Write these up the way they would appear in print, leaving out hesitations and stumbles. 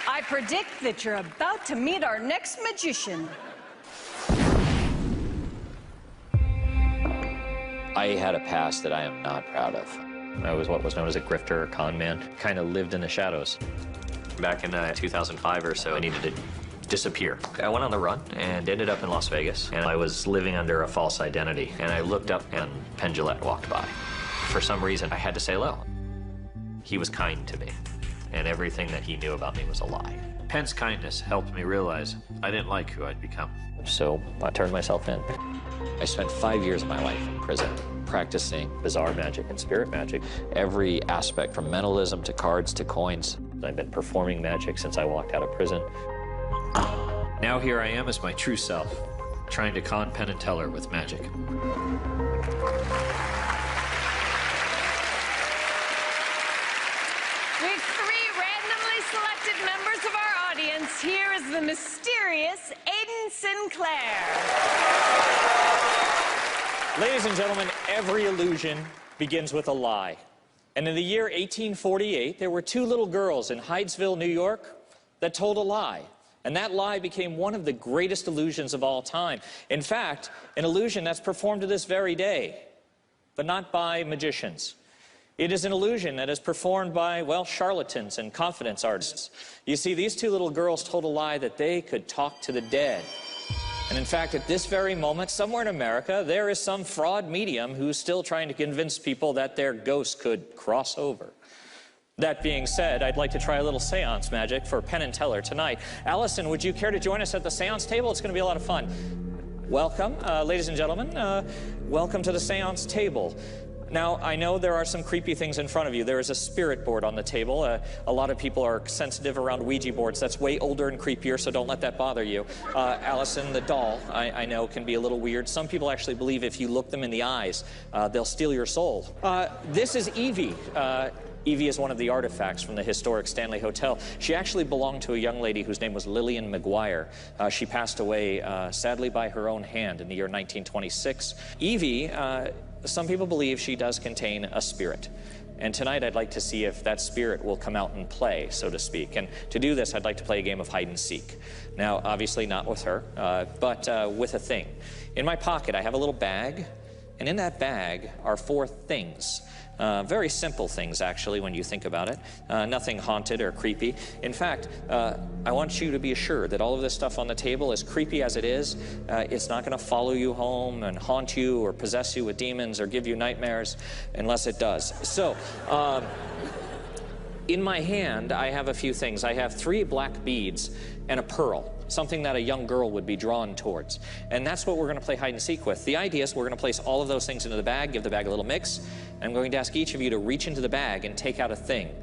I predict that you're about to meet our next magician. I had a past that I am not proud of. I was what was known as a grifter or con man, kind of lived in the shadows. Back in 2005 or so, I needed to disappear. I went on the run and ended up in Las Vegas, and I was living under a false identity. And I looked up and Penn walked by. For some reason, I had to say hello. He was kind to me, and everything that he knew about me was a lie. Penn's kindness helped me realize I didn't like who I'd become. So I turned myself in. I spent 5 years of my life in prison practicing bizarre magic and spirit magic. Every aspect, from mentalism to cards to coins. I've been performing magic since I walked out of prison. Now here I am as my true self, trying to con Penn and Teller with magic. With 3 randomly selected members of our audience, here is the mysterious Aiden Sinclair. Ladies and gentlemen, every illusion begins with a lie. And in the year 1848, there were 2 little girls in Hydesville, New York, that told a lie. And that lie became one of the greatest illusions of all time. In fact, an illusion that's performed to this very day, but not by magicians. It is an illusion that is performed by, well, charlatans and confidence artists. You see, these 2 little girls told a lie that they could talk to the dead. And in fact, at this very moment, somewhere in America, there is some fraud medium who's still trying to convince people that their ghosts could cross over. That being said, I'd like to try a little seance magic for Penn and Teller tonight. Allison, would you care to join us at the seance table? It's going to be a lot of fun. Welcome, ladies and gentlemen. Welcome to the seance table. Now, I know there are some creepy things in front of you. There is a spirit board on the table. A lot of people are sensitive around Ouija boards. That's way older and creepier, so don't let that bother you. Allison, the doll, I know can be a little weird. Some people actually believe if you look them in the eyes, they'll steal your soul. This is Evie. Evie is one of the artifacts from the historic Stanley Hotel. She actually belonged to a young lady whose name was Lillian McGuire. She passed away, sadly, by her own hand in the year 1926. Evie, some people believe she does contain a spirit. And tonight I'd like to see if that spirit will come out and play, so to speak. And to do this, I'd like to play a game of hide and seek. Now, obviously not with her, but with a thing. In my pocket, I have a little bag, and in that bag are 4 things. Very simple things, actually, when you think about it. Nothing haunted or creepy. In fact, I want you to be assured that all of this stuff on the table, as creepy as it is, it's not going to follow you home and haunt you or possess you with demons or give you nightmares, unless it does. So, in my hand, I have a few things. I have 3 black beads and a pearl, something that a young girl would be drawn towards. And that's what we're going to play hide and seek with. The idea is we're going to place all of those things into the bag, give the bag a little mix, and I'm going to ask each of you to reach into the bag and take out a thing.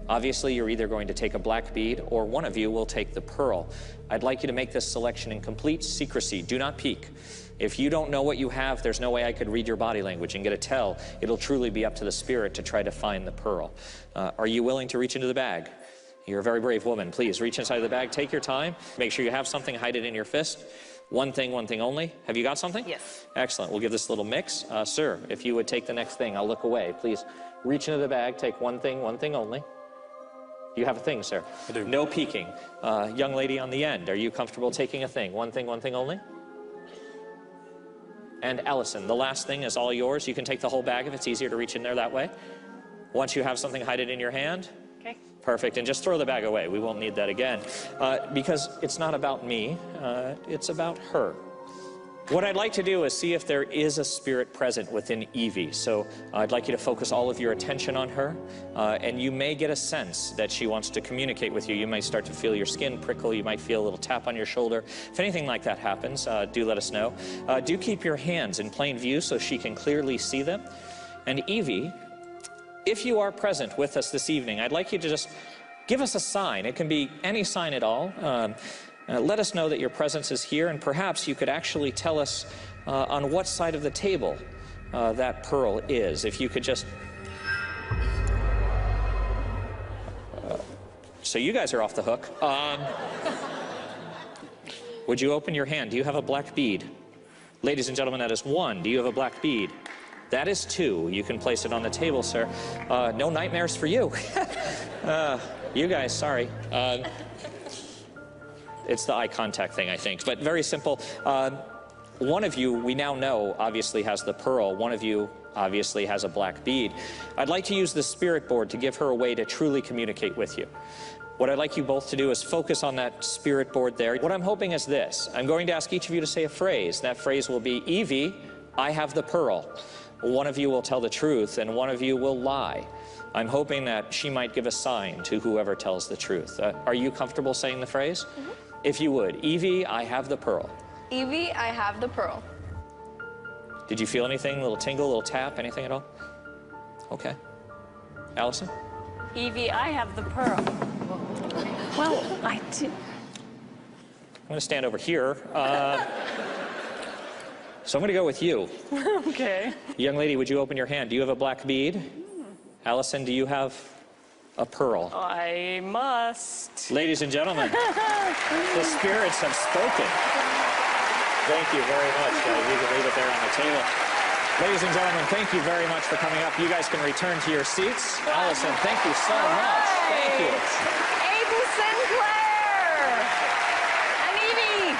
Obviously, you're either going to take a black bead or one of you will take the pearl. I'd like you to make this selection in complete secrecy. Do not peek. If you don't know what you have, there's no way I could read your body language and get a tell. It'll truly be up to the spirit to try to find the pearl. Are you willing to reach into the bag? You're a very brave woman. Please reach inside the bag. Take your time. Make sure you have something. Hide it in your fist. One thing only. Have you got something? Yes. Excellent. We'll give this a little mix. Sir, if you would take the next thing, I'll look away. Please reach into the bag. Take one thing only. You have a thing, sir? I do. No peeking. Young lady on the end, are you comfortable taking a thing? One thing only? And Allison, the last thing is all yours. You can take the whole bag if it's easier to reach in there that way. Once you have something, hide it in your hand. Okay. Perfect, and just throw the bag away. We won't need that again. Because it's not about me, it's about her. What I'd like to do is see if there is a spirit present within Evie. So I'd like you to focus all of your attention on her, and you may get a sense that she wants to communicate with you. You might start to feel your skin prickle. You might feel a little tap on your shoulder. If anything like that happens, do let us know. Do keep your hands in plain view so she can clearly see them. And Evie, if you are present with us this evening, I'd like you to just give us a sign. It can be any sign at all. Let us know that your presence is here, and perhaps you could actually tell us on what side of the table that pearl is. If you could just... so you guys are off the hook. Would you open your hand? Do you have a black bead? Ladies and gentlemen, that is 1. Do you have a black bead? That is 2. You can place it on the table, sir. No nightmares for you. You guys, sorry. It's the eye contact thing, I think. But very simple. One of you, we now know, obviously has the pearl. One of you obviously has a black bead. I'd like to use the spirit board to give her a way to truly communicate with you. What I'd like you both to do is focus on that spirit board there. What I'm hoping is this. I'm going to ask each of you to say a phrase. That phrase will be, Evie, I have the pearl. One of you will tell the truth, and one of you will lie. I'm hoping that she might give a sign to whoever tells the truth. Are you comfortable saying the phrase? Mm-hmm. If you would, Evie, I have the pearl. Evie, I have the pearl. Did you feel anything? A little tingle, a little tap, anything at all? Okay. Allison? Evie, I have the pearl. Well, I did. I'm going to stand over here. So I'm going to go with you. Okay. Young lady, would you open your hand? Do you have a black bead? Allison, do you have a pearl? I must. Ladies and gentlemen, the spirits have spoken. Thank you very much, guys. You can leave it there on the table. Ladies and gentlemen, thank you very much for coming up. You guys can return to your seats. Allison, thank you so much. Thank you. Aiden Sinclair and Evie.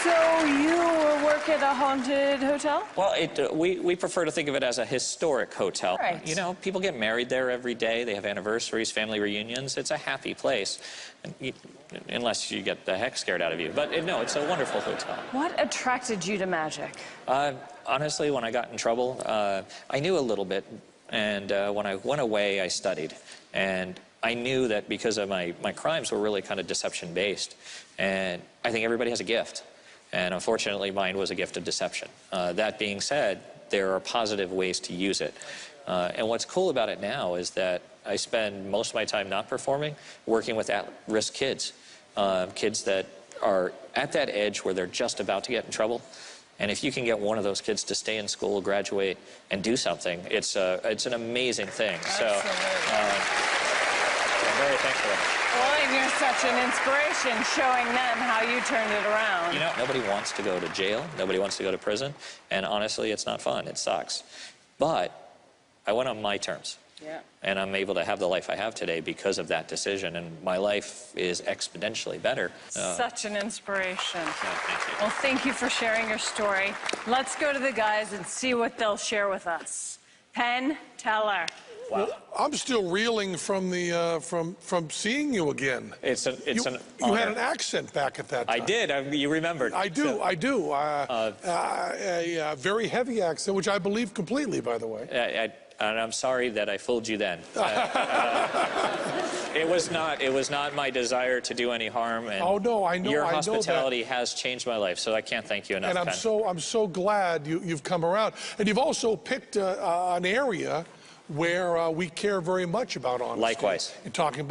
So you work at a haunted hotel? Well, we prefer to think of it as a historic hotel. Right. You know, people get married there every day. They have anniversaries, family reunions. It's a happy place, unless you get the heck scared out of you. But no, it's a wonderful hotel. What attracted you to magic? Honestly, when I got in trouble, I knew a little bit. And when I went away, I studied. And I knew that because of my crimes were really kind of deception-based. And I think everybody has a gift. And unfortunately, mine was a gift of deception. That being said, there are positive ways to use it. And what's cool about it now is that I spend most of my time not performing, working with at-risk kids. Kids that are at that edge where they're just about to get in trouble. And if you can get one of those kids to stay in school, graduate, and do something, it's an amazing thing. Absolutely. So I'm very thankful. Well, and you're such an inspiration, showing them how you turned it around. You know, nobody wants to go to jail. Nobody wants to go to prison. And honestly, it's not fun. It sucks. But I went on my terms. Yeah. And I'm able to have the life I have today because of that decision. And my life is exponentially better. Such an inspiration. Thank you. Well, thank you for sharing your story. Let's go to the guys and see what they'll share with us. Penn, tell her. Wow. Well, I'm still reeling from the from seeing you again. It's an honor. You had an accent back at that time. I did. You remembered. I do. A very heavy accent, which I believe completely, by the way. And I'm sorry that I fooled you then. It was not my desire to do any harm. And oh no, I know. Your I hospitality know that. has changed my life, so I can't thank you enough. And I'm so glad you've come around, and you've also picked an area where we care very much about honesty. Likewise. And talking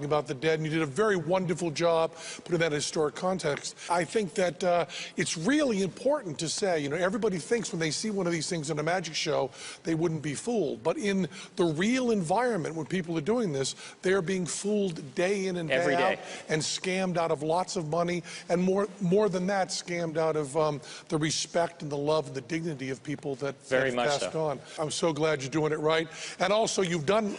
about the dead, and you did a very wonderful job putting that in historic context. I think that it's really important to say, you know, everybody thinks when they see one of these things in a magic show, they wouldn't be fooled. But in the real environment, when people are doing this, they're being fooled day in and day every out, day, and scammed out of lots of money, and more than that, scammed out of the respect and the love and the dignity of people that have passed on. I'm so glad you're doing it right. And also, you've done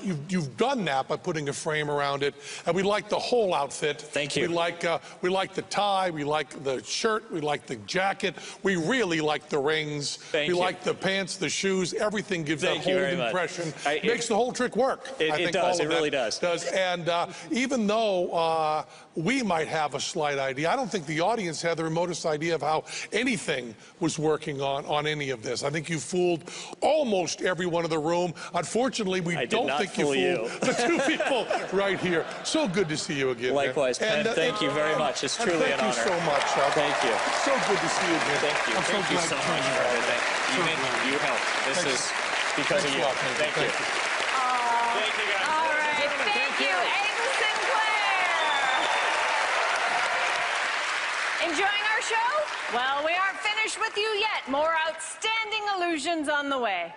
that by putting a frame around it, and we like the whole outfit. Thank you. We like the tie, we like the shirt, we like the jacket, we really like the rings. Thank you. We like the pants, the shoes. Everything gives that whole impression. Makes the whole trick work. It does. It really does. And even though we might have a slight idea, I don't think the audience had the remotest idea of how anything was working on any of this. I think you fooled almost everyone in the room. Unfortunately, we don't think you fooled the two people right here. So good to see you again. Likewise, Penn. Thank you very much. It's truly an honor. Thank you so much. Thank you. So good to see you again. Thank you. Thank you so much for everything. You helped. This is because of you. Thank you. Thank you, guys. All right. Thank you, Aiden Sinclair. Enjoying our show? Well, we aren't finished with you yet. More outstanding illusions on the way.